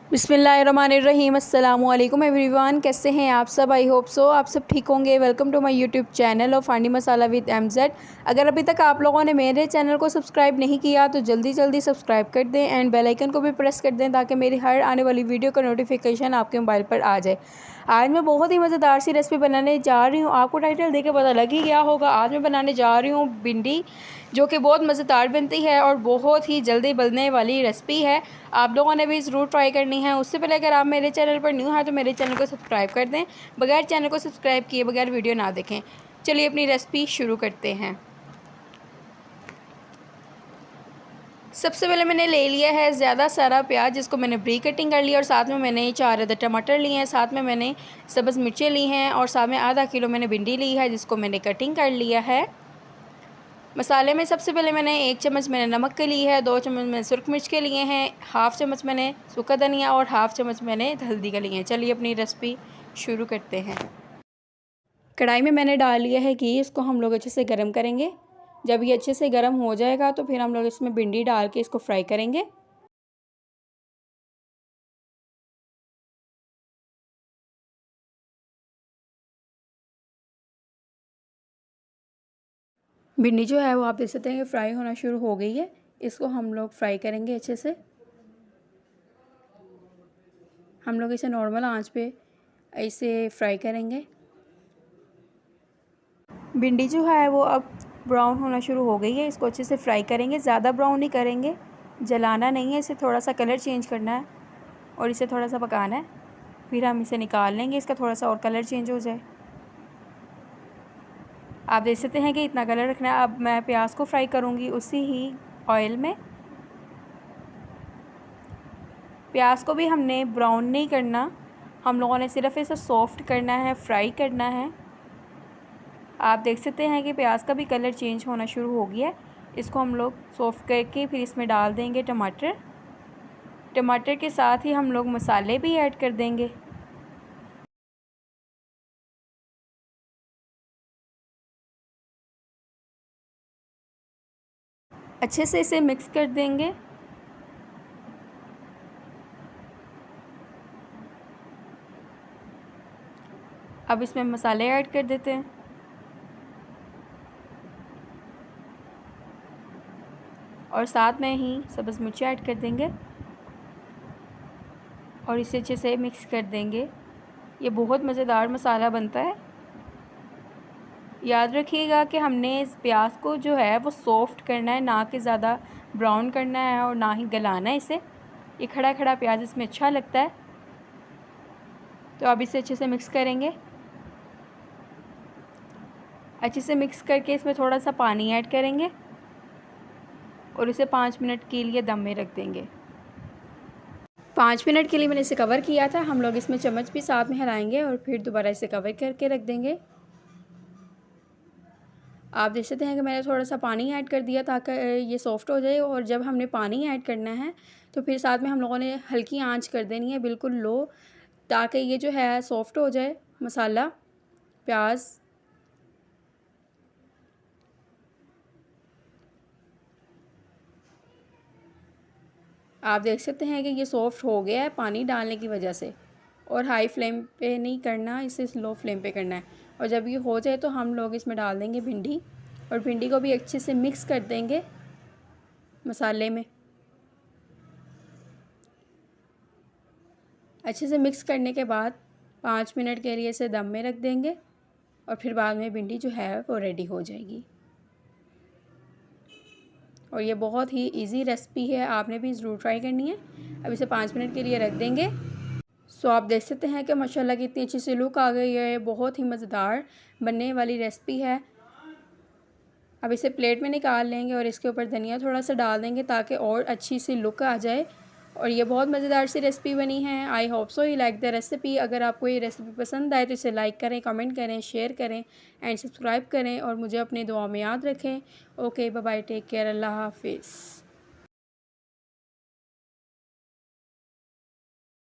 बिस्मिल्लाहिर्रहमानिर्रहीम। अस्सलामुअलैकुम एवरीवन, कैसे हैं आप सब? आई होप सो आप सब ठीक होंगे। Welcome to my YouTube channel of Handi Masala with MZ। अगर अभी तक आप लोगों ने मेरे चैनल को सब्सक्राइब नहीं किया तो जल्दी जल्दी सब्सक्राइब कर दें एंड बेल आइकन को भी प्रेस कर दें ताकि मेरी हर आने वाली वीडियो का नोटिफिकेशन आपके मोबाइल पर आ जाए। आज मैं बहुत ही मज़ेदार सी रेसिपी बनाने जा रही हूँ। आपको टाइटल देख के पता लग ही गया होगा। आज मैं बनाने जा रही हूँ भिंडी, जो कि बहुत मज़ेदार बनती है और बहुत ही जल्दी बनने वाली रेसिपी है। आप लोगों ने भी ज़रूर ट्राई करनी है। उससे पहले अगर आप मेरे चैनल पर न्यू हैं तो मेरे चैनल को सब्सक्राइब कर दें। बगैर चैनल को सब्सक्राइब किए बगैर वीडियो ना देखें। चलिए अपनी रेसिपी शुरू करते हैं। सबसे पहले मैंने ले लिया है ज़्यादा सारा प्याज, जिसको मैंने ब्रीक कटिंग कर लिया, और साथ में मैंने 4 अदद टमाटर लिए हैं। साथ में मैंने सब्ज़ मिर्चें ली हैं और साथ में आधा किलो मैंने भिंडी ली है, जिसको मैंने कटिंग कर लिया है। मसाले में सबसे पहले मैंने 1 चम्मच मैंने नमक के लिए है, 2 चम्मच मैंने सुरख मिर्च के लिए हैं, हाफ़ चम्मच मैंने सूखा धनिया और हाफ़ चम्मच मैंने हल्दी के लिए हैं। चलिए अपनी रेसिपी शुरू करते हैं। कढ़ाई में मैंने डाल लिया है घी, इसको हम लोग अच्छे से गर्म करेंगे। जब ये अच्छे से गर्म हो जाएगा तो फिर हम लोग इसमें भिंडी डाल के इसको फ्राई करेंगे। भिंडी जो है वो आप देख सकते हैं कि फ्राई होना शुरू हो गई है। इसको हम लोग फ्राई करेंगे अच्छे से। हम लोग इसे नॉर्मल आंच पे ऐसे फ्राई करेंगे। भिंडी जो है वो अब ब्राउन होना शुरू हो गई है। इसको अच्छे से फ्राई करेंगे, ज़्यादा ब्राउन नहीं करेंगे, जलाना नहीं है, इसे थोड़ा सा कलर चेंज करना है और इसे थोड़ा सा पकाना है। फिर हम इसे निकाल लेंगे, इसका थोड़ा सा और कलर चेंज हो जाए। आप देख सकते हैं कि इतना कलर रखना है। अब मैं प्याज को फ्राई करूँगी उसी ही ऑयल में। प्याज को भी हमने ब्राउन नहीं करना, हम लोगों ने सिर्फ इसे सॉफ्ट करना है, फ्राई करना है। आप देख सकते हैं कि प्याज का भी कलर चेंज होना शुरू हो गया है। इसको हम लोग सॉफ्ट करके फिर इसमें डाल देंगे टमाटर। टमाटर के साथ ही हम लोग मसाले भी ऐड कर देंगे। अच्छे से इसे मिक्स कर देंगे। अब इसमें मसाले ऐड कर देते हैं और साथ में ही सब्ज़ मिर्ची ऐड कर देंगे और इसे अच्छे से मिक्स कर देंगे। ये बहुत मज़ेदार मसाला बनता है। याद रखिएगा कि हमने इस प्याज को जो है वो सॉफ्ट करना है, ना कि ज़्यादा ब्राउन करना है और ना ही गलाना है इसे। ये खड़ा खड़ा प्याज इसमें अच्छा लगता है। तो अब इसे अच्छे से मिक्स करेंगे। अच्छे से मिक्स करके इसमें थोड़ा सा पानी ऐड करेंगे और इसे 5 मिनट के लिए दम में रख देंगे। 5 मिनट के लिए मैंने इसे कवर किया था। हम लोग इसमें चम्मच भी साथ में हिलाएंगे और फिर दोबारा इसे कवर करके रख देंगे। आप देख सकते हैं कि मैंने थोड़ा सा पानी ऐड कर दिया ताकि ये सॉफ़्ट हो जाए। और जब हमने पानी ऐड करना है तो फिर साथ में हम लोगों ने हल्की आंच कर देनी है, बिल्कुल लो, ताकि ये जो है सॉफ़्ट हो जाए मसाला, प्याज। आप देख सकते हैं कि ये सॉफ़्ट हो गया है पानी डालने की वजह से। और हाई फ्लेम पे नहीं करना, इसे लो फ्लेम पे करना है। और जब ये हो जाए तो हम लोग इसमें डाल देंगे भिंडी और भिंडी को भी अच्छे से मिक्स कर देंगे मसाले में। अच्छे से मिक्स करने के बाद 5 मिनट के लिए इसे दम में रख देंगे और फिर बाद में भिंडी जो है वो रेडी हो जाएगी। और ये बहुत ही इजी रेसिपी है, आपने भी ज़रूर ट्राई करनी है। अब इसे 5 मिनट के लिए रख देंगे। सो आप देख सकते हैं कि माशाल्लाह कितनी अच्छी सी लुक आ गई है। बहुत ही मज़ेदार बनने वाली रेसिपी है। अब इसे प्लेट में निकाल लेंगे और इसके ऊपर धनिया थोड़ा सा डाल देंगे ताकि और अच्छी सी लुक आ जाए। और ये बहुत मज़ेदार सी रेसिपी बनी है। I hope so you like the recipe. अगर आपको ये रेसिपी पसंद आए तो इसे लाइक करें, कमेंट करें, शेयर करें एंड सब्सक्राइब करें और मुझे अपनी दुआ में याद रखें। Okay, bye bye, take care, अल्लाह हाफिज़।